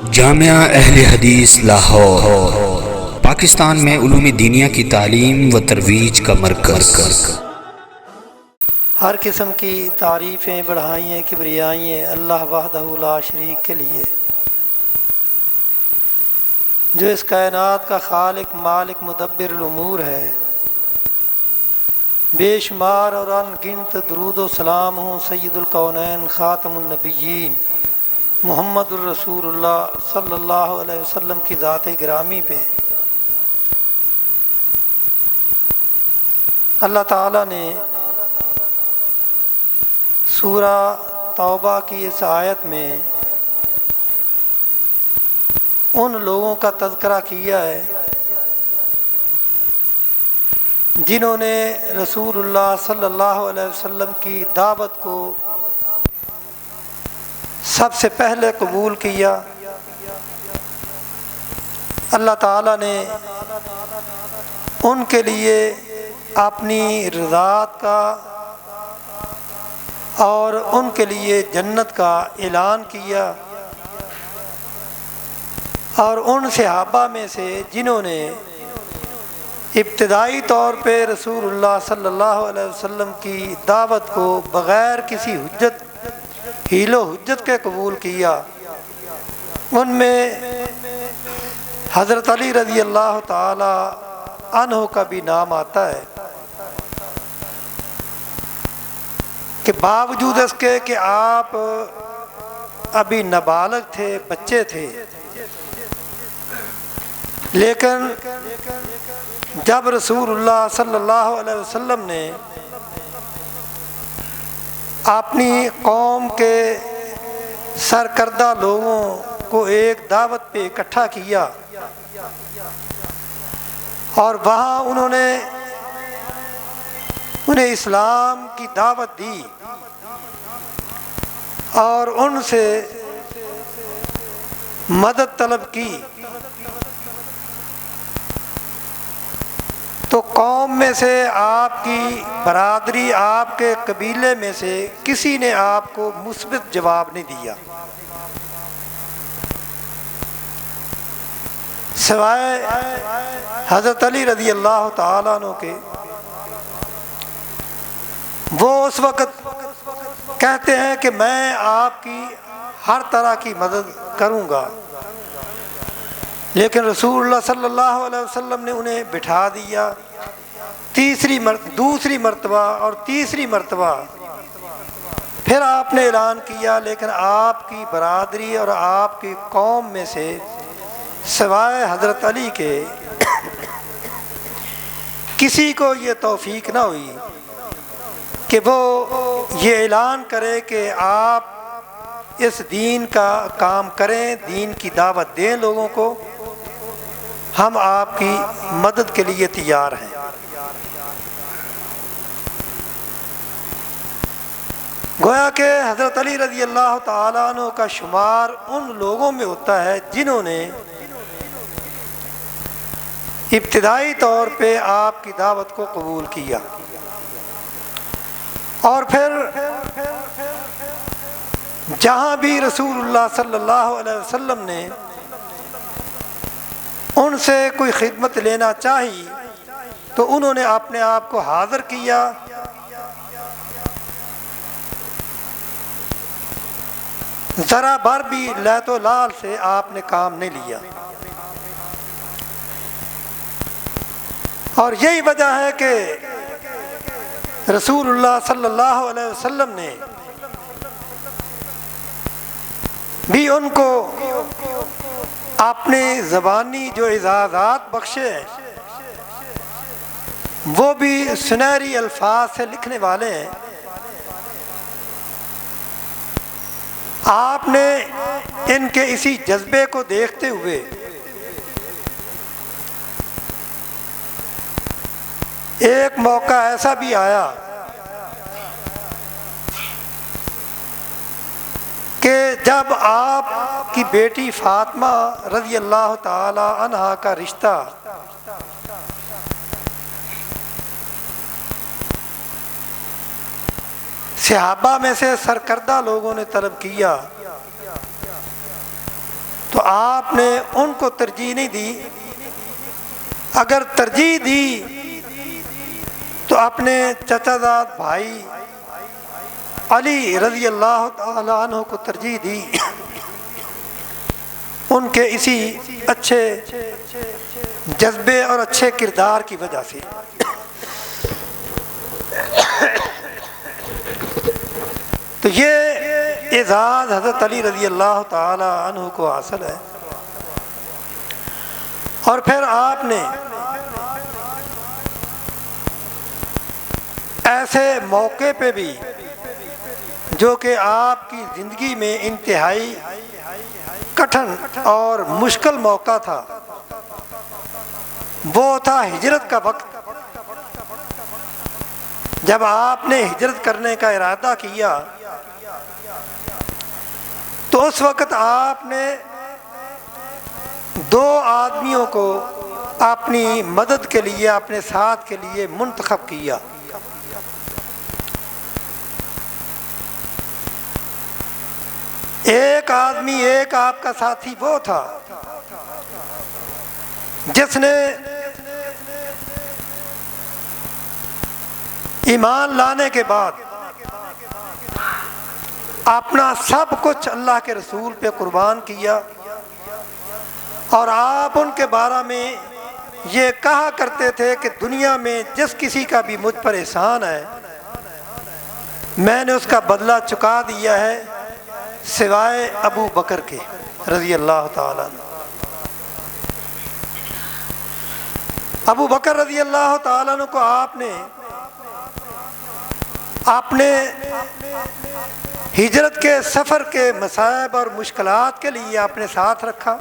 जामिया अहले हदीस लाहौर पाकिस्तान में उलूम दीनिया की तालीम व तरवीज का मरकज़। हर किस्म की तारीफ़ें बढ़ाइएँ किबरियाइएँ अल्लाह वहदहू ला शरीक के लिए, जो इस कायनात का खालिक मालिक मुदब्बिरुल उमूर है। बेशुमार और अनगिनत दरूद व सलाम हूँ सय्यदुल कौनैन ख़ातमुन नबिय्यीन मुहम्मदुर रसूलुल्लाह सल्लल्लाहु अलैहि वसल्लम की ज़ात गिरामी पे। अल्लाह ताला ने सूरा तौबा की इस आयत में उन लोगों का तज़किरा किया है जिन्होंने रसूलुल्लाह सल्लल्लाहु अलैहि वसल्लम की दावत को सबसे पहले कबूल किया। अल्लाह ताला ने उनके लिए अपनी रज़ात का और उनके लिए जन्नत का ऐलान किया। और उन सहाबा में से जिन्होंने इब्तिदाई तौर पे रसूलुल्लाह सल्लल्लाहु अलैहि वसल्लम की दावत को बग़ैर किसी हुज्जत हीलो हुज्जत के कबूल किया, उनमें हज़रत अली रज़ी अल्लाह ताला अन्हु का भी नाम आता है कि बावजूद इसके कि आप अभी नाबालिग थे, बच्चे थे, लेकिन जब रसूलुल्लाह सल्लल्लाहु अलैहि वसल्लम ने अपनी कौम के सरकर्दा लोगों को एक दावत पे इकट्ठा किया और वहाँ उन्होंने उन्हें इस्लाम की दावत दी और उनसे मदद तलब की, तो कौम में से आपकी बरादरी, आपके कबीले में से किसी ने आपको मुस्बित जवाब नहीं दिया सिवाय हज़रत अली रज़ी अल्लाह ताला अन्हु के। वो उस वक़्त कहते हैं कि मैं आपकी हर तरह की मदद करूँगा, लेकिन रसूलुल्लाह सल्लल्लाहु अलैहि वसल्लम ने उन्हें बिठा दिया। दूसरी मर्तबा और तीसरी मर्तबा फिर आपने ऐलान किया, लेकिन आपकी बरादरी और आपकी कौम में से सिवाय हज़रत अली के किसी को ये तौफीक ना हुई कि वो ये ऐलान करे कि आप इस दीन का काम करें, दीन की दावत दें लोगों को, हम आपकी मदद के लिए तैयार हैं। गोया कि हज़रत अली रज़ी अल्लाह ताला अन्हु का शुमार उन लोगों में होता है जिन्होंने इब्तिदाई तौर पे आपकी दावत को कबूल किया और फिर जहाँ भी रसूलुल्लाह सल्लल्लाहु अलैहि वसल्लम ने उनसे कोई खिदमत लेना चाहिए तो उन्होंने अपने आप को हाज़िर किया। ज़रा भर भी लैतो लाल से आपने काम नहीं लिया और यही वजह है कि रसूलुल्लाह सल्लल्लाहु अलैहि वसल्लम ने भी उनको अपने ज़बानी जो इजाज़ात बख्शे हैं वो भी सुनहरी अल्फाज से लिखने वाले हैं। आपने इनके इसी जज्बे को देखते हुए एक मौका ऐसा भी आया कि जब आपकी बेटी फातिमा रज़ी अल्लाह ताला अन्हा का रिश्ता सहाबा में से सरकर्दा लोगों ने तलब किया तो आपने उनको तरजीह नहीं दी। अगर तरजीह दी तो अपने चचाजाद भाई अली रज़ी अल्लाह ताला अन्हु को तरजीह दी, उनके इसी अच्छे जज्बे और अच्छे किरदार की वजह से। तो ये एजाज़ हज़रत अली रज़ी अल्लाह ताला अन्हु को हासिल है। और फिर आपने ऐसे मौके पे भी जो कि आपकी ज़िंदगी में इंतहाई कठिन और मुश्किल मौका था, वो था हिजरत का वक्त। जब आपने हिजरत करने का इरादा किया तो उस वक्त आपने दो आदमियों को अपनी मदद के लिए, अपने साथ के लिए मुंतखब किया। एक आदमी, एक आपका साथी वो था जिसने ईमान लाने के बाद अपना सब कुछ अल्लाह के रसूल पे कुर्बान किया। और आप उनके बारे में ये कहा करते थे कि दुनिया में जिस किसी का भी मुझ पर एहसान है, मैंने उसका बदला चुका दिया है सिवाय अबू बकर के रज़ी अल्लाह ताला। अबू बकर रज़ी अल्लाह ताला को आपने हिजरत के सफ़र के मसाइब और मुश्किलात के लिए आपने साथ रखा।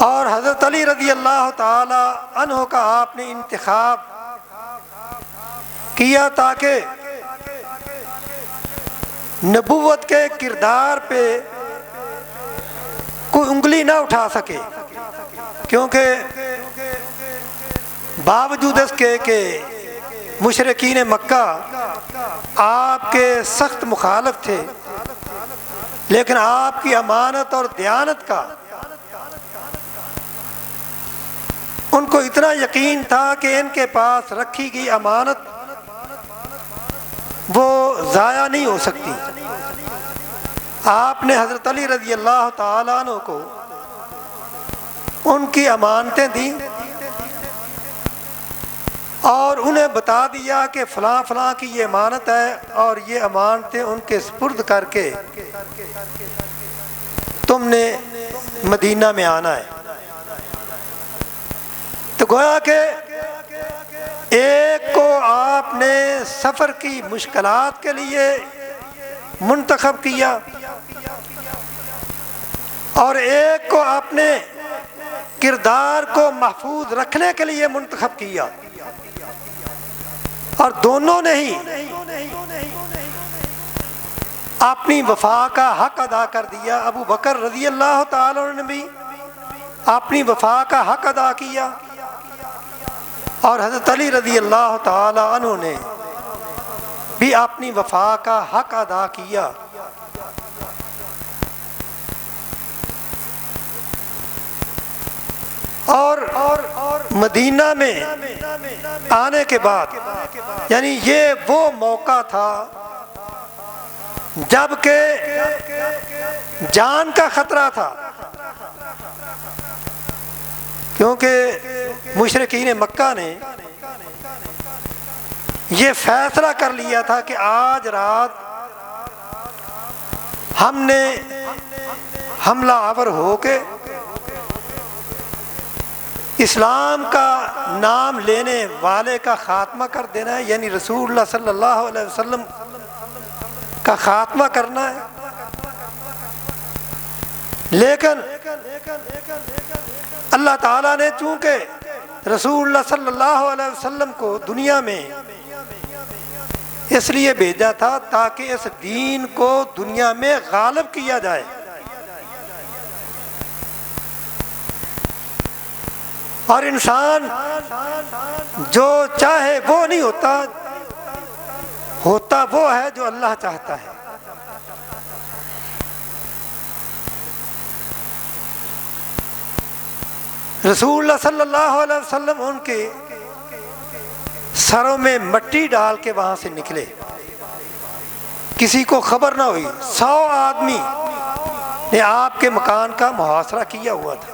और हज़रत अली रज़ी अल्लाह ताला अन्हु का आपने इंतखाब किया ताकि नबूवत के किरदार पे कोई उंगली ना उठा सके, क्योंकि बावजूद इसके कि मुशरिकीन मक्का आपके सख्त मुखालिफ थे, लेकिन आपकी अमानत और दयानत का उनको इतना यकीन था कि इनके पास रखी गई अमानत वो ज़ाया नहीं हो सकती। आपने हज़रत अली रज़ी अल्लाह ताला अन्हु को उनकी अमानतें दी और उन्हें बता दिया कि फ़लाँ फ़लाँ की ये अमानत है और ये अमानतें उनके सुपुर्द करके तुमने मदीना में आना है। तो गोया कि एक को आपने सफ़र की मुश्किलात के लिए मुंतखब किया और एक को आपने किरदार को महफूज रखने के लिए मुंतखब किया, और दोनों ने ही अपनी वफा का हक अदा कर दिया। अबू बकर रज़ी अल्लाह ताला ने भी अपनी वफा का हक अदा किया और हज़रत अली रज़ी अल्लाह ताला अन्हु ने भी अपनी वफा का हक अदा किया। और मदीना में आने के बाद यानी ये वो मौका था जबकि जान का खतरा था, क्योंकि मुशरिकीन मक्का ने ये फैसला कर लिया था कि आज रात हमने हमला आवर होके इस्लाम का नाम लेने वाले का खात्मा कर देना है, यानी रसूलुल्लाह सल्लल्लाहु अलैहि वसल्लम का खात्मा करना है। लेकिन अल्लाह ताला ने चूंकि रसूलुल्लाह सल्लल्लाहु अलैहि वसल्लम को दुनिया में इसलिए भेजा था ताकि इस दीन को दुनिया में गालिब किया जाए, और इंसान जो चाहे वो नहीं होता, होता वो है जो अल्लाह चाहता है। रसूलुल्लाह सल्लल्लाहु अलैहि वसल्लम उनके सरों में मिट्टी डाल के वहां से निकले, किसी को खबर ना हुई। 100 आदमी ने आपके मकान का मुहासरा किया हुआ था,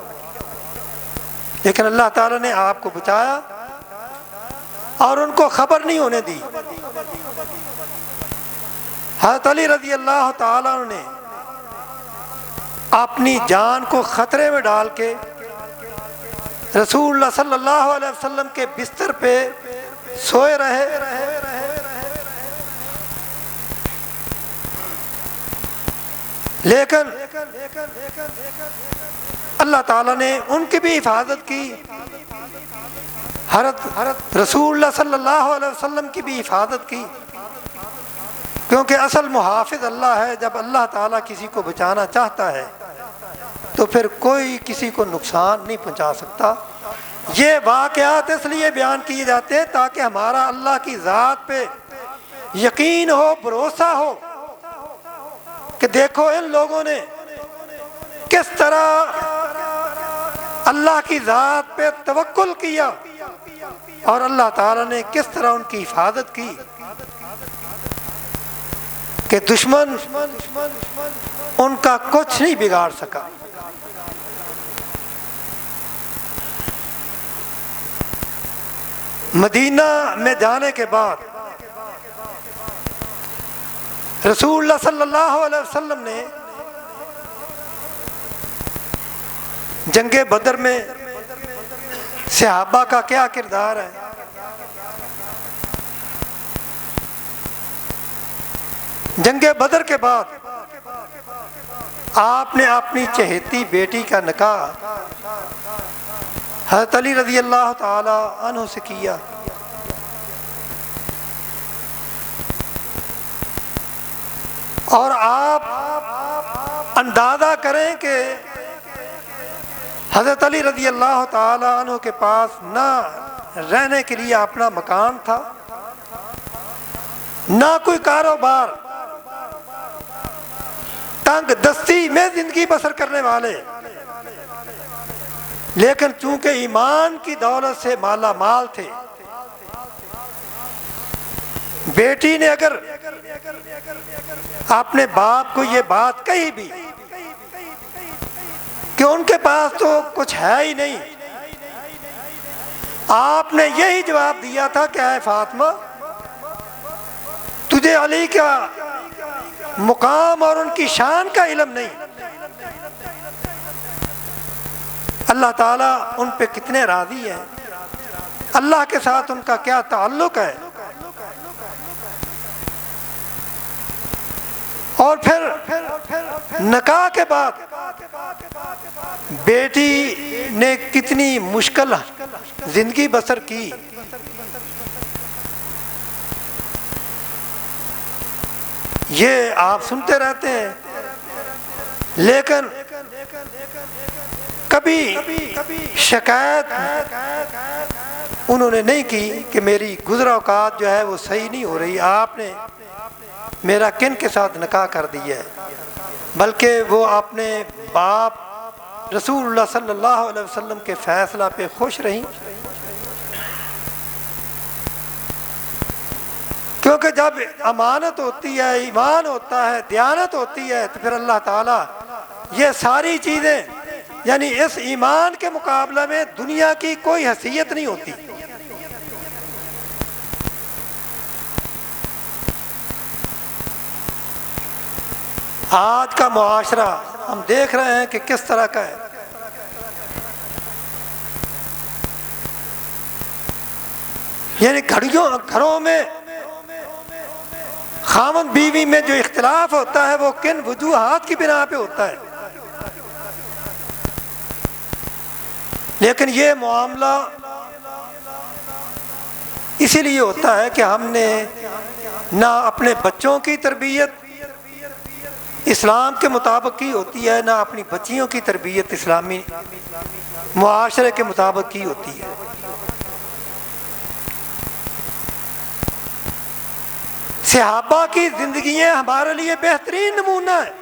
लेकिन अल्लाह ताला ने आपको बचाया और उनको खबर नहीं होने दी। हज़रत अली रज़ी अल्लाह ताला ने अपनी जान को खतरे में डाल के रसूलुल्लाह सल्लल्लाहु अलैहि वसल्लम के बिस्तर पे सोए रहे। लेकिन अल्लाह ताला ने उनकी भी हिफाजत की, हज़रत रसूलुल्लाह सल्लल्लाहु अलैहि वसल्लम की भी हिफाजत की, क्योंकि असल मुहाफिज अल्लाह है। जब अल्लाह ताला किसी को बचाना चाहता है तो फिर कोई किसी को नुकसान नहीं पहुंचा सकता। ये वाक़यात इसलिए बयान किए जाते हैं ताकि हमारा अल्लाह की ज़ात पे यकीन हो, भरोसा हो कि देखो इन लोगों ने किस तरह अल्लाह की ज़ात पे तवक्कुल किया और अल्लाह ताला ने किस तरह उनकी हिफाजत की कि दुश्मन उनका कुछ नहीं बिगाड़ सका। मदीना में जाने के बाद रसूलुल्लाह सल्लल्लाहु अलैहि वसल्लम ने जंगे बदर में सहाबा का क्या किरदार है, जंगे बदर के बाद आपने अपनी चहेती बेटी का निकाह हज़रत अली रज़ी अल्लाह ताला अन्हु से किया। और आप अंदाज़ा करें कि हज़रत अली रज़ी अल्लाह ताला अन्हु के पास ना रहने के लिए अपना मकान था, ना कोई कारोबार, तंग दस्ती में जिंदगी बसर करने वाले, लेकिन चूंकि ईमान की दौलत से माला माल थे। बेटी ने अगर अपने बाप को ये बात कही भी कि उनके पास तो कुछ है ही नहीं, आपने यही जवाब दिया था कि ऐ फातिमा, तुझे अली का मुकाम और उनकी शान का इल्म नहीं। अल्लाह ताला उन पे कितने राजी हैं, अल्लाह के साथ उनका क्या ताल्लुक है। और फिर निकाह के बाद बेटी ने कितनी मुश्किल जिंदगी बसर की। ये आप सुनते रहते हैं, लेकिन कभी शिकायत उन्होंने नहीं की कि मेरी गुज़रा औकात जो है वो सही नहीं हो रही, आपने मेरा किन के साथ निकाह कर दिया है। बल्कि वो अपने बाप रसूलुल्लाह सल्लल्लाहु अलैहि वसल्लम के फैसला पे खुश रहीं, क्योंकि जब अमानत होती है, ईमान होता है, दयानत होती है, तो फिर अल्लाह ताला ये सारी चीज़ें, यानी इस ईमान के मुकाबले में दुनिया की कोई हैसियत नहीं होती। आज का मुआशरा हम देख रहे हैं कि किस तरह का है। यानी घरों में खामन बीवी में जो इख्तिलाफ होता है वो किन वजूहात की बिना पे होता है, लेकिन ये मामला इसीलिए होता है कि हमने ना अपने बच्चों की तरबियत इस्लाम के मुताबिक की होती है, ना अपनी बच्चियों की तरबियत इस्लामी मुआशरे के मुताबिक की होती है। सहाबा की जिंदगियां हमारे लिए बेहतरीन नमूना है।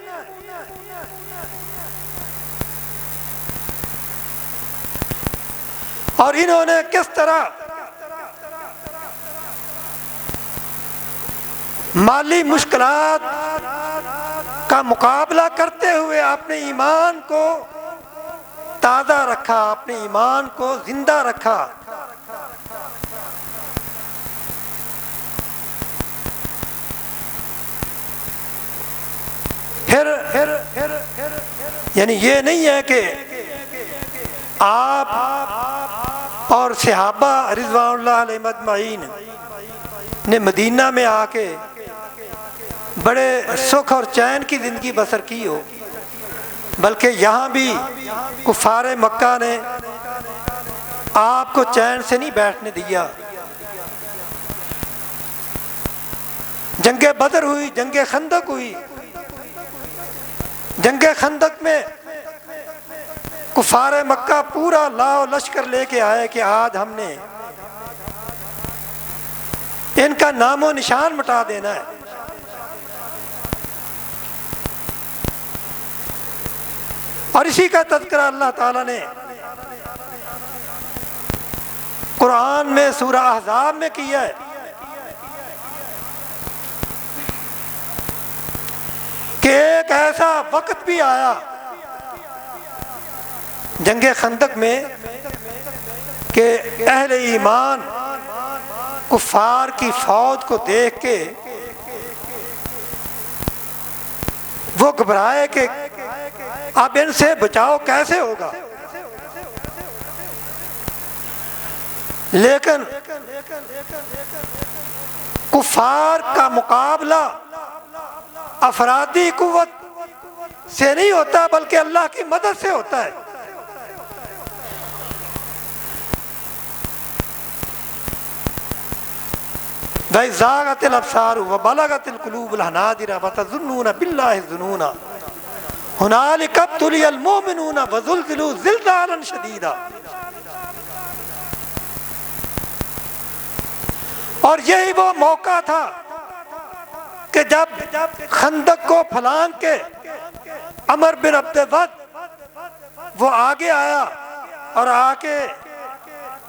और इन्होंने किस तरह माली मुश्किलात का मुकाबला करते हुए अपने ईमान को ताज़ा रखा, अपने ईमान को जिंदा रखा। फिर यानी ये नहीं है कि आप और सहाबा रिज़वानुल्लाह अलैहिम अजमईन ने मदीना में आके बड़े सुख और चैन की ज़िंदगी बसर की हो, बल्कि यहाँ भी कुफ़ारे मक्का ने आपको चैन से नहीं बैठने दिया। जंगे बदर हुई, जंगे खंदक हुई। जंगे खंदक में कुफ़ारे मक्का पूरा लाओ लश्कर लेके आए कि आज हमने इनका नामो निशान मिटा देना है। और इसी का तज़किरा अल्लाह ताला ने कुरान में सूरह अहज़ाब में किया है कि एक ऐसा वक्त भी आया जंगे खंदक में कि अहले ईमान कुफ़ार की फौज को देख के वो घबराए कि अब इनसे बचाव कैसे होगा। लेकिन कुफ़ार का मुकाबला अफरादी कुव्वत से नहीं होता, बल्कि अल्लाह की मदद से होता है। वइज़ागतिल अब्सार व बलगतिल कुलूबुल हनाजिर व तज़ुन्नूना बिल्लाहि ज़ुनूना हुनालिका इब्तुलियल मुमिनूना व ज़ुल्ज़िलू ज़िल्ज़ालन शदीदा। और यही वो मौका था कि जब खंदक को फलांग के अमर बिन अब्द वद वो आगे आया और आके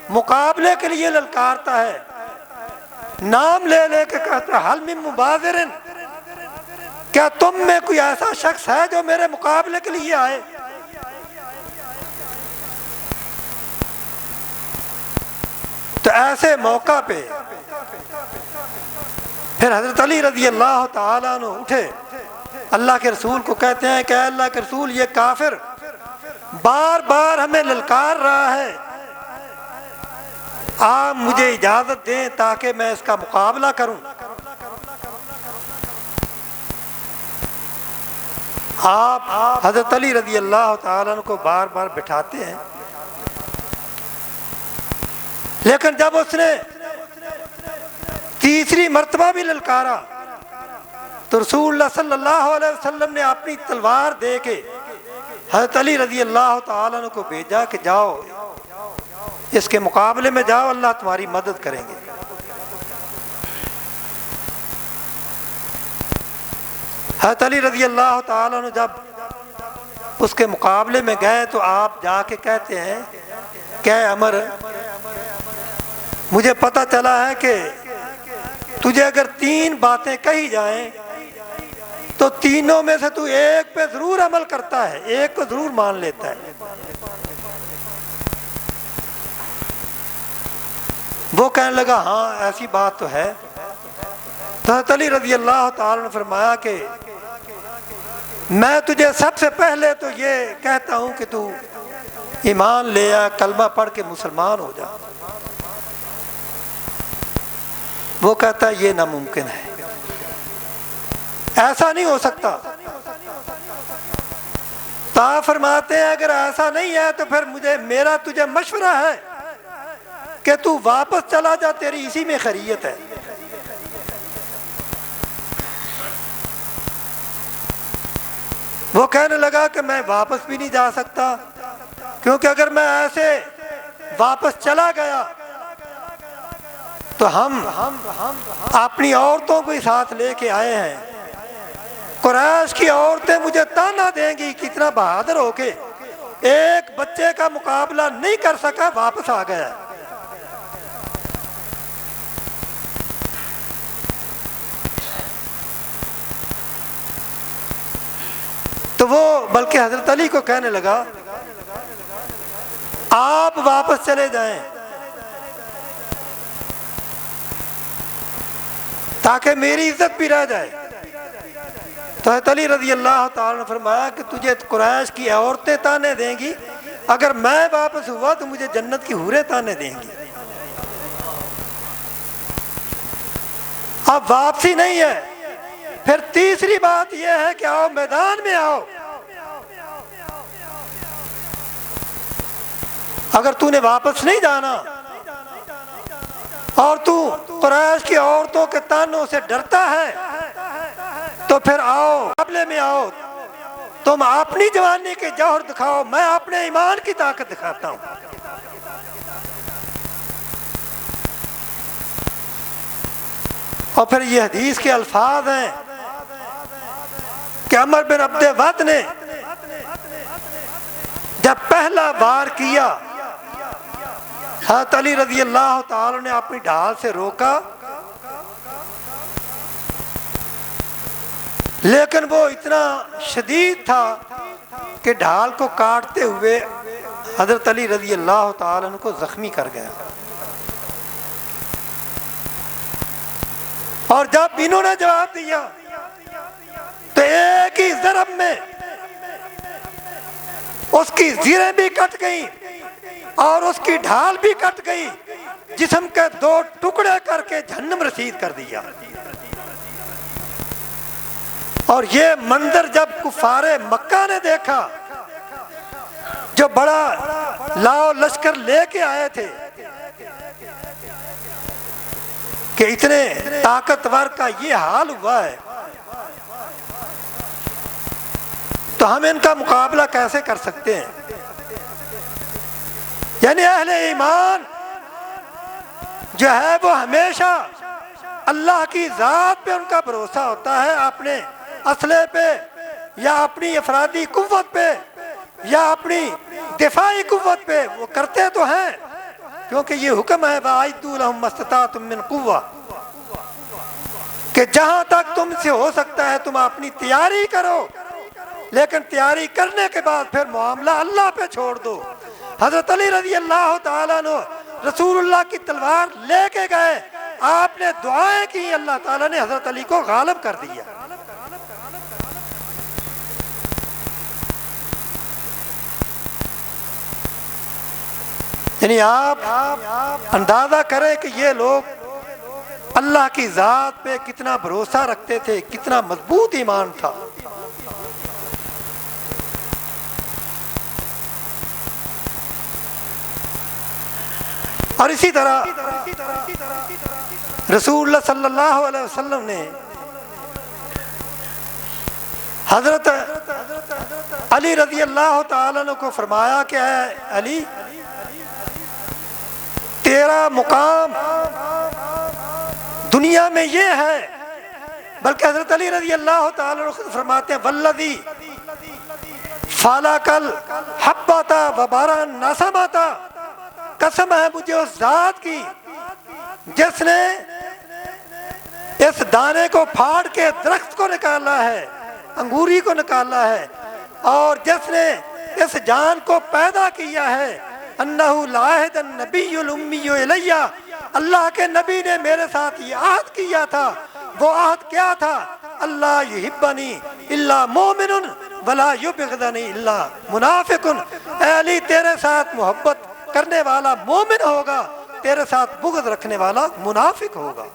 मुकाबले के लिए ललकारता है, नाम ले लेके कहता है हल मिन मुबाज़िरिन, क्या तुम में कोई ऐसा शख्स है जो मेरे मुकाबले के लिए आए। तो ऐसे मौका पे फिर हज़रत अली रज़ी अल्लाह ताला अन्हु उठे, अल्लाह के रसूल को कहते हैं कि अल्लाह के रसूल ये काफिर बार बार हमें ललकार रहा है, आप मुझे इजाज़त दें ताकि मैं इसका मुकाबला करूं। आप हज़रत अली रज़ी अल्लाह ताला अन्हु को बार बार बिठाते हैं, लेकिन जब उसने तीसरी मर्तबा भी ललकारा तो रसूलुल्लाह सल्लल्लाहु अलैहि वसल्लम ने अपनी तलवार दे के हज़रत अली रज़ी अल्लाह ताला अन्हु को भेजा कि जाओ इसके मुकाबले में जाओ, अल्लाह तुम्हारी मदद करेंगे। हज़रत अली रज़ी अल्लाह ताला अन्हु जब उसके मुकाबले में गए तो आप जाके कहते हैं क्या अमर, मुझे पता चला है कि तुझे अगर तीन बातें कही जाएं तो तीनों में से तू एक पे जरूर अमल करता है, एक को जरूर मान लेता है। वो कहने लगा हाँ ऐसी बात तो है। तो हज़रत अली रज़ी अल्लाह ताला ने फरमाया कि मैं तुझे सबसे पहले तो ये कहता हूँ कि तू ईमान ले आ, कलमा पढ़ के मुसलमान हो जा। वो कहता है ये नामुमकिन है, ऐसा नहीं हो सकता। ता फरमाते हैं अगर ऐसा नहीं है तो फिर मेरा तुझे मशवरा है कि तू वापस चला जा, तेरी इसी में खैरियत है। वो कहने लगा कि मैं वापस भी नहीं जा सकता, क्योंकि अगर मैं ऐसे वापस चला गया तो हम अपनी औरतों को ही साथ लेके आए हैं, कुरैश की औरतें मुझे ताना देंगी कितना बहादुर होके एक बच्चे का मुकाबला नहीं कर सका, वापस आ गया। तो वो बल्कि हजरत अली को कहने लगा, आप वापस चले जाएं ताकि मेरी इज्जत भी रह जाए। तो हज़रत अली रज़ी अल्लाह ताला ने फरमाया कि तुझे कुरैश की औरतें ताने देंगी, अगर मैं वापस हुआ तो मुझे जन्नत की हूरें ताने देंगी। अब वापसी नहीं है। फिर तीसरी बात यह है कि आओ मैदान में आओ। अगर तूने वापस नहीं जाना और तू कुरैश की औरतों के तानों से डरता है तो फिर आओ, मुकाबले में आओ। तुम अपनी जवानी के जौहर दिखाओ, मैं अपने ईमान की ताकत दिखाता हूं। और फिर ये हदीस के अल्फाज हैं कि अमर बिन अब्दे वद ने जब पहला वार किया, हज़रत अली रज़ी अल्लाह ताला ने अपनी ढाल से रोका, लेकिन वो इतना शदीद था कि ढाल को काटते हुए हज़रत अली रज़ी अल्लाह ताला को जख्मी कर गया। और जब इन्होंने जवाब दिया तो एक ही ज़रब में उसकी ज़ीरें भी कट गई और उसकी ढाल भी कट गई, जिस्म के दो टुकड़े करके जहन्नम रसीद कर दिया। और ये मंजर जब कुफारे मक्का ने देखा, जो बड़ा लाओ लश्कर लेके आए थे कि इतने ताकतवर का ये हाल हुआ है, तो हम इनका मुकाबला कैसे कर सकते हैं। यानी अहले ईमान जो है वो हमेशा अल्लाह की ज़ात पे उनका भरोसा होता है, अपने असले पे या अपनी अफरादी कुव्वत पे या अपनी दिफाई कुव्वत पे। वो करते तो हैं क्योंकि ये हुक्म है वाइदू लहुम मस्ततातुम मिन कुव्वा, कि जहां तक तुमसे हो सकता है तुम अपनी तैयारी करो, लेकिन तैयारी करने के बाद फिर मामला अल्लाह पे छोड़ दो। हजरत अली रज़ी अल्लाह ताला अन्हु रसूलुल्लाह की तलवार लेके गए, आपने दुआएं की, अल्लाह ताला ने हजरत अली को गालिब कर दिया। यानी आप अंदाजा करें कि ये लोग अल्लाह की ज़ात पे कितना भरोसा रखते थे, कितना मजबूत ईमान था। और इसी तरह रसूलुल्लाह सल्लल्लाहु अलैहि वसल्लम ने हजरत अली रज़ी अल्लाह ताला अन्हु को फरमाया कि अली, तेरा मुकाम दुनिया में ये है, बल्कि हजरत अली रज़ी अल्लाह ताला अन्हु खुद फरमाते हैं वल्लज़ी फालाकल हब्बाता व बारन नसमाता, कसम है मुझे उस जात की जिसने इस दाने को फाड़ के दरख्त को निकाला है, अंगूरी को निकाला है, और जिसने इस जान को पैदा किया है। अन्नहु लाहिदन नबियुल उम्मियु इलैया, अल्लाह के नबी ने मेरे साथ ये आहद किया था। वो आहद क्या था? अल्लाह युहिब्बनी इल्ला मोमिनुन वला युबग़िदनी इल्ला मुनाफिकुन। ऐ अली, तेरे साथ मोहब्बत करने वाला मोमिन होगा, तेरे साथ बुग़्ज़ रखने वाला मुनाफिक होगा।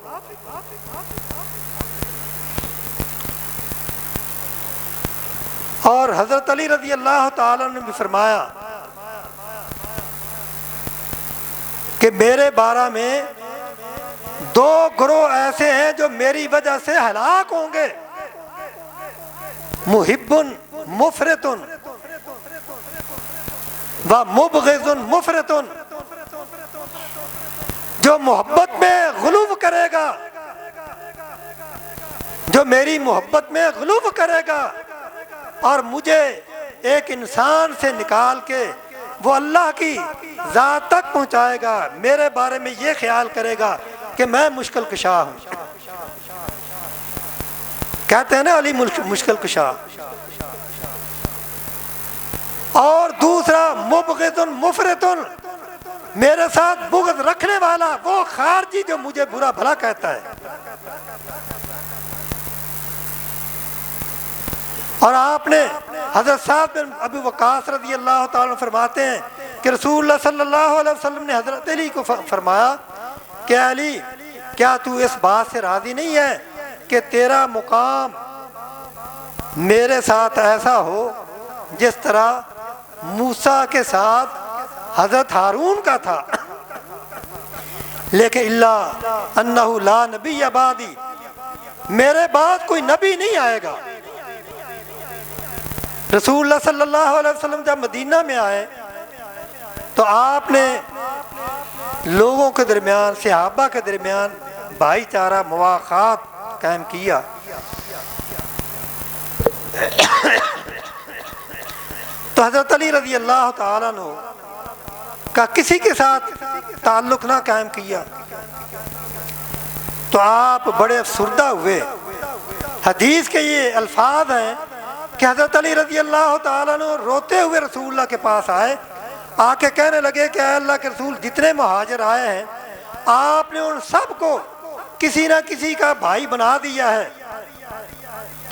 और हजरत अली रज़ी अल्लाह ताला ने भी फरमाया कि मेरे बारे में दो ग्रोह ऐसे हैं जो मेरी वजह से हलाक होंगे, मुहिब्बुन मुफरितुन व मुबग़िज़ुन मुफरितुन। जो मोहब्बत में गुलूव करेगा, जो मेरी मोहब्बत में गुलूव करेगा और मुझे एक इंसान से निकाल के वो अल्लाह की ज़ात तक पहुंचाएगा, मेरे बारे में ये ख्याल करेगा कि मैं मुश्किल कुशा हूँ। कहते हैं ना अली मुश्किल कुशा। और दूसरा मुबग़िदुन मुफ़रितुन, मेरे साथ बुग़्ज़ रखने वाला, वो खारजी जो मुझे बुरा भला कहता है। और आपने हज़रत साद बिन अबी वक़ास रज़ी अल्लाह ताला अन्हु फरमाते हैं कि रसूलुल्लाह सल्लल्लाहु अलैहि वसल्लम ने हज़रत अली को फरमाया कि अली, क्या तू इस बात से राज़ी नहीं है कि तेरा मुकाम मेरे साथ ऐसा हो जिस तरह मूसा के साथ हज़रत हारून का था। लेकिन इल्ला अन्नहु ला नबी बादी, मेरे बाद कोई नबी नहीं आएगा। रसूलुल्लाह सल्लल्लाहु अलैहि वसल्लम जब मदीना में आए तो आपने लोगों के दरमियान, सहाबा के दरमियान भाईचारा, मुवाख़ात कायम किया। तो हज़रत अली रज़ी अल्लाह ताला अन्हु का किसी के साथ ताल्लुक़ ना कायम किया तो आप बड़े अफसुर्दा हुए। हदीस के ये अल्फाज हैं कि हज़रत अली रज़ी अल्लाह ताला अन्हु रोते हुए रसूलुल्लाह के पास आए, आके कहने लगे कि अल्लाह के रसूल, जितने मुहाजिर आए हैं आपने उन सब को किसी ना किसी का भाई बना दिया है,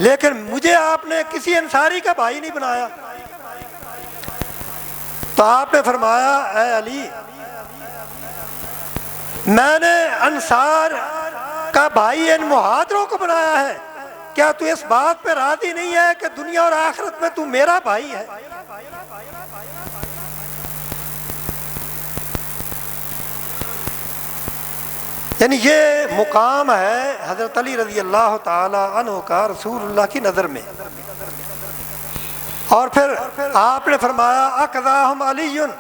लेकिन मुझे आपने किसी अंसारी का भाई नहीं बनाया। तो आपने फरमाया, ऐ अली, मैंने अंसार का भाई इन मुहाजिरों को बनाया है, क्या तू इस बात पे राजी नहीं है कि दुनिया और आखिरत में तू मेरा भाई है? यानी ये मुकाम है हज़रत अली रज़ी अल्लाह ताला अन्हु का रसूलुल्लाह की नज़र में। और फिर आपने फरमाया, अक़ज़ाहुम अलीयुन,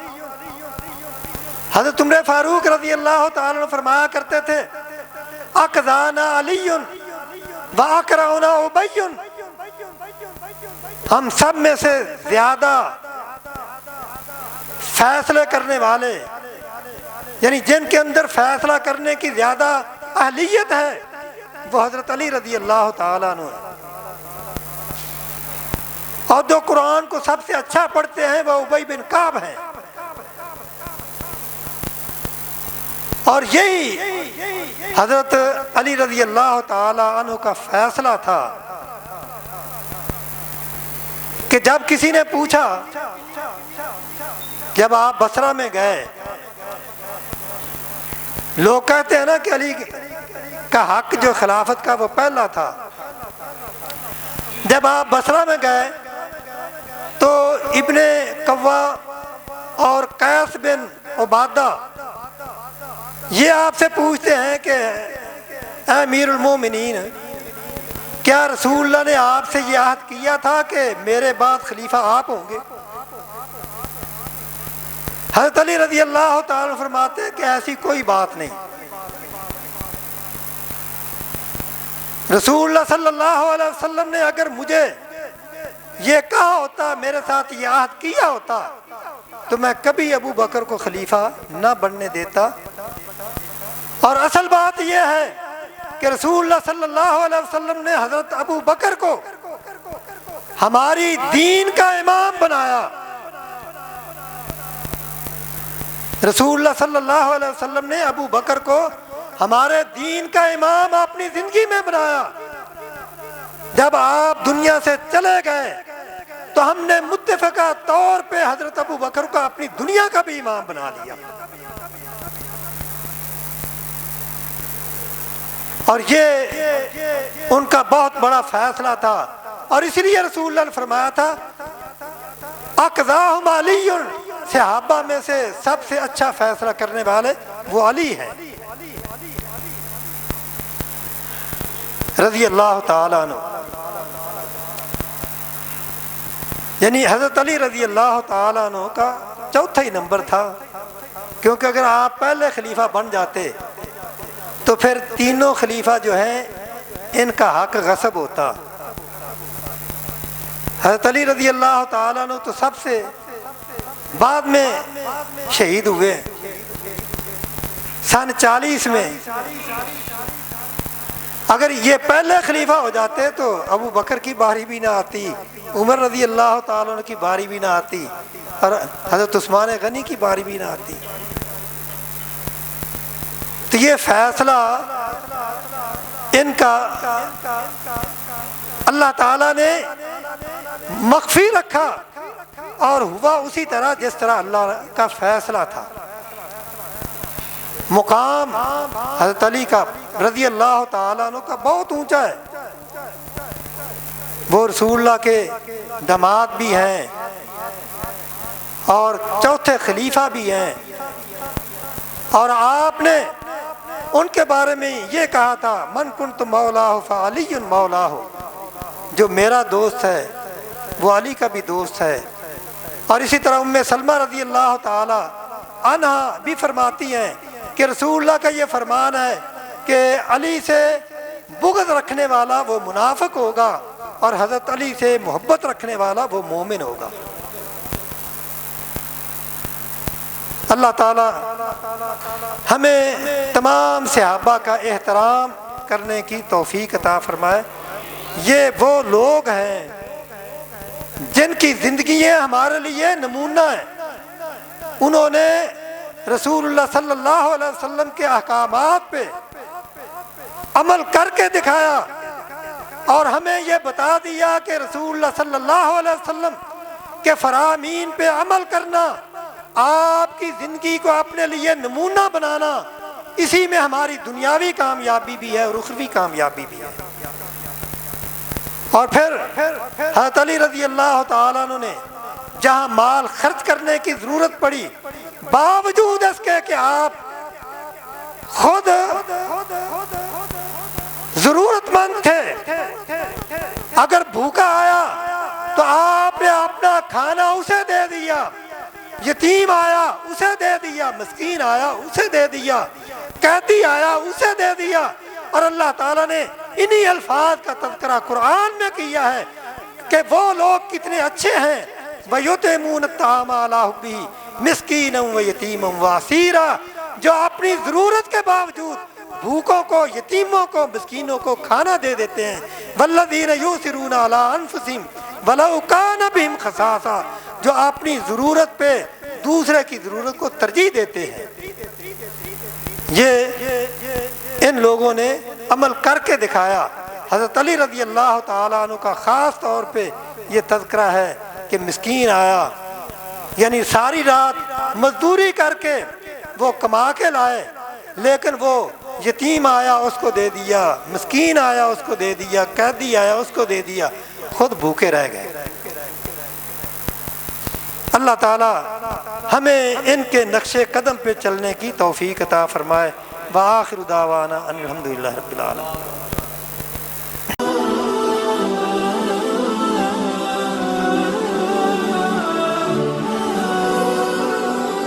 हज़रत उमर फारूक रज़ी अल्लाह ताला अन्हु फरमाया करते थे, अक़ज़ाना अलीयुन व अक़रउना उबैयुन, हम सब में से ज्यादा फैसले करने वाले, यानी जिनके अंदर फैसला करने की ज्यादा अहलियत है, वो हज़रत अली रज़ी अल्लाह ताला अन्हु है। और जो कुरान को सबसे अच्छा पढ़ते हैं वह उबई बिन काब हैं। और यही हज़रत अली रज़ी अल्लाह ताला अन्हु का फैसला था कि जब किसी ने पूछा, जब आप बसरा में गए, लोग कहते हैं ना कि अली का हक जो खिलाफत का वो पहला था। जब आप बसरा में गए तो इब्ने कव्वा और कैस बिन उबादा ये आपसे पूछते हैं कि अमीरुल मोमिनीन, क्या रसूलुल्लाह ने आपसे ये आहद किया था कि मेरे बाद खलीफा आप होंगे? हज़रत अली रज़ी अल्लाह ताला फरमाते हैं कि ऐसी कोई बात नहीं। रसूलुल्लाह सल्लल्लाहु अलैहि वसल्लम ने अगर मुझे ये कहा होता, मेरे साथ ये आहद किया होता, तो मैं कभी अबू बकर को खलीफा न बनने देता। और असल बात यह है कि रसूलुल्लाह सल्लल्लाहु अलैहि वसल्लम ने हज़रत अबू बकर को हमारी दीन का इमाम बनाया। रसूलुल्लाह सल्लल्लाहु अलैहि वसल्लम ने अबू बकर को हमारे दीन का इमाम अपनी जिंदगी में बनाया। जब आप दुनिया से चले गए तो हमने मुत्तफ़क़ा तौर पे हजरत अबू बकर को अपनी दुनिया का भी इमाम बना लिया। और ये उनका बहुत बड़ा फैसला था। और इसलिए रसूलुल्लाह ने फरमाया था, अक़ज़ाहुम अलीयुन, सहाबा में से सबसे अच्छा फैसला करने वाले वो अली हैं रज़ी अल्लाह ताला अन्हु। यानी हज़रत अली रज़ी अल्लाह ताला अन्हु का चौथा ही नंबर था, क्योंकि अगर आप पहले खलीफा बन जाते तो फिर तीनों खलीफा जो हैं इनका हक गसब होता। हज़रत अली रज़ी अल्लाह ताला अन्हु तो सबसे बाद में शहीद हुए सन 40 में। अगर ये पहले खलीफा हो जाते तो अबू बकर की बारी भी ना आती, उमर रज़ी अल्लाह ताला अन्हु की बारी भी ना आती और हज़रत उस्मान गनी की बारी भी ना आती। तो ये फैसला इनका अल्लाह ताला ने मख्फी रखा और हुआ उसी तरह जिस तरह अल्लाह का फैसला था। मुकाम हज़रत अली का रज़ी अल्लाह ताला अन्हु का बहुत ऊंचा है। वो रसूलुल्लाह के दामाद भी हैं और चौथे खलीफा भी हैं। और आपने उनके बारे में ये कहा था, मन कुन्तु मौलाहु फ़अलियुन मौलाहु, जो मेरा दोस्त है वो अली का भी दोस्त है। और इसी तरह उम्मे सलमा रज़ी अल्लाह ताला अन्हा भी फरमाती हैं कि रसूलुल्लाह का ये फरमान है कि अली से बुग़्ज़ रखने वाला वो मुनाफिक होगा और हज़रत अली से मोहब्बत रखने वाला वो मोमिन होगा। अल्लाह ताला हमें तमाम सहाबा का एहतराम करने की तौफीक अता फरमाए। ये वो लोग हैं जिनकी ज़िंदगियाँ हमारे लिए नमूना है। उन्होंने रसूलुल्लाह सल्लल्लाहु अलैहि वसल्लम के अहकामात पे अमल करके दिखाया और हमें ये बता दिया कि रसूलुल्लाह सल्लल्लाहु अलैहि वसल्लम के फरामीन पे अमल करना, आपकी ज़िंदगी को अपने लिए नमूना बनाना, इसी में हमारी दुनियावी कामयाबी भी है और उखरवी कामयाबी भी है। और फिर हज़रत अली रज़ी अल्लाह ताला अन्हु ने जहाँ माल खर्च करने की ज़रूरत पड़ी, बावजूद इसके कि आप खुद ज़रूरतमंद थे, अगर भूखा आया तो आपने अपना खाना उसे दे दिया, यतीम आया उसे दे दिया, मिस्कीन आया उसे दे दिया, कैदी आया उसे दे दिया। और अल्लाह ताला ने इन्हीं अल्फाज का तज़किरा कुरान में किया है कि वो लोग कितने अच्छे हैं, वयुतिमून अत्ताम अला हुब्बिही मिस्कीनम व यतीमम व असीरा, जो अपनी ज़रूरत के बावजूद भूखों को, यतीमों को, मिस्कीनों को खाना दे देते हैं। वल्लज़ीना युसिरूना अला अनफुसिहिम वलौ काना बिहिम खसासा, जो अपनी ज़रूरत पे दूसरे की ज़रूरत को तरजीह देते हैं। ये इन लोगों ने अमल करके दिखाया। हज़रत अली रज़ी अल्लाह ताला अन्हु का ख़ास तौर पे ये तज़किरा है कि मिस्कीन आया, यानी सारी रात मजदूरी करके वो कमा के लाए, लेकिन वो यतीम आया उसको दे दिया, मिस्कीन आया उसको दे दिया, कैदी आया उसको दे दिया, खुद भूखे रह गए। अल्लाह ताला हमें इनके नक्शे कदम पे चलने की तौफीक अता फरमाए। व आखिरु दावाना अनिल हम्दुलिल्लाहि रब्बिल आलमीन।